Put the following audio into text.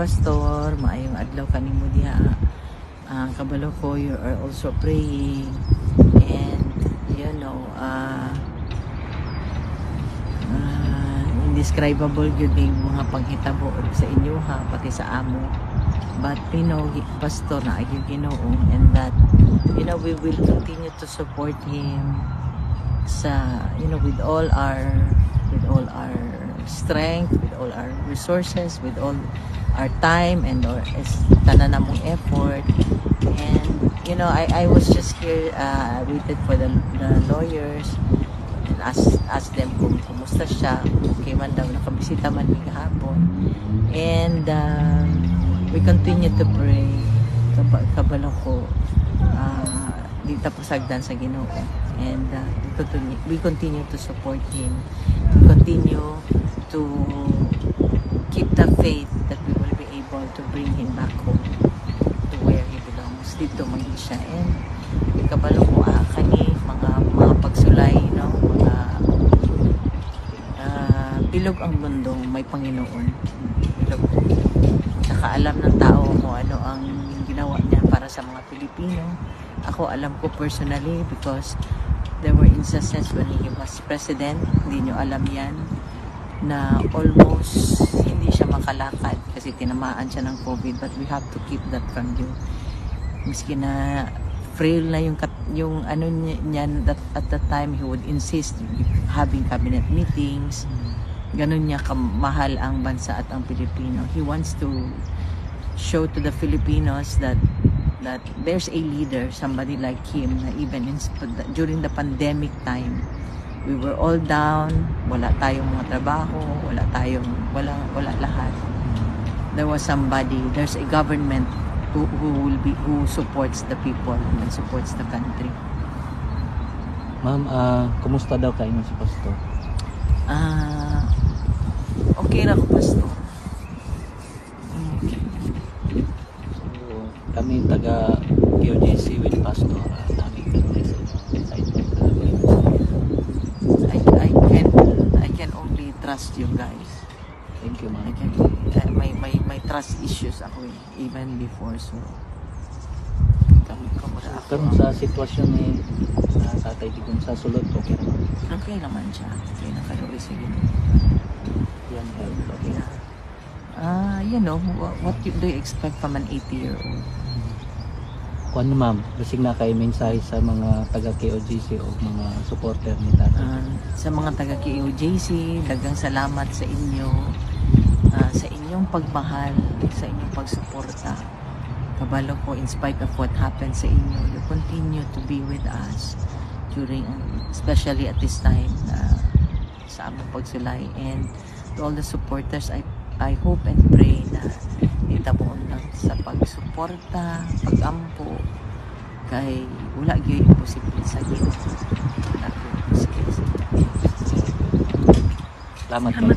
Pastor, maayong adlaw kanimo diha. Kabalo ko, you are also praying, and indescribable yun yung mga panghitabo sa inyo ha, pati sa amo. But Pastor, na yung Ginoo, and that we will continue to support him sa with all our strength, with all our resources, with all our time and our tanan namong effort. And I was just here, waited for the lawyers and asked them kung kumusta siya, okay man daw, nakabisita man ni kahapon. And we continue to pray. Kabalo ko, di tapos sagdan sa Ginoo, and we continue to support him. We continue to keep the faith that we will be able to bring him back home to where he belongs. Dito man siya. And kabalo ko kani mga pagsulay, mga bilog ang mundo, may Panginoon. Bilog. Saka alam ng tao kung ano ang ginawa niya para sa mga Pilipino. Ako alam ko personally, because there were instances when he was president, hindi nyo alam yan, na almost hindi siya makalakad kasi tinamaan siya ng COVID. But we have to keep that from you. Miski na frail na yung ano niya, that at that time he would insist having cabinet meetings. Ganun niya kamahal ang bansa at ang Pilipino. He wants to show to the Filipinos that there's a leader, somebody like him, na even during the pandemic time, we were all down, wala tayong mga trabaho, wala lahat. There was somebody, there's a government who supports the people and supports the country. Ma'am, kumusta daw kayo si Pastor? Okay na ko, Pastor. Kami taga QJC with Pastor, I can only trust you guys. Thank you, ma'am. May trust issues ako even before, so Karon sa sitwasyon ni Tatay Digong sa sulod, okay naman? Okay naman siya. Okay na kayo, sige. Yan, okay na. What do you expect from an 80-year-old? Kung ano, ma'am, basig na kayo mensahe sa mga taga-KOJC o mga supporter ni Tatay? Sa mga taga-KOJC, dagang salamat sa inyo, sa inyong pagmahal, sa inyong pagsuporta. Kabalo ko, in spite of what happened sa inyo, you continue to be with us during, especially at this time, sa aming pagsulay. And to all the supporters, I hope and pray na itabuon lang sa pagsuporta, pag-ampo, kay wala gyud imposible sa Ginoo. Salamat.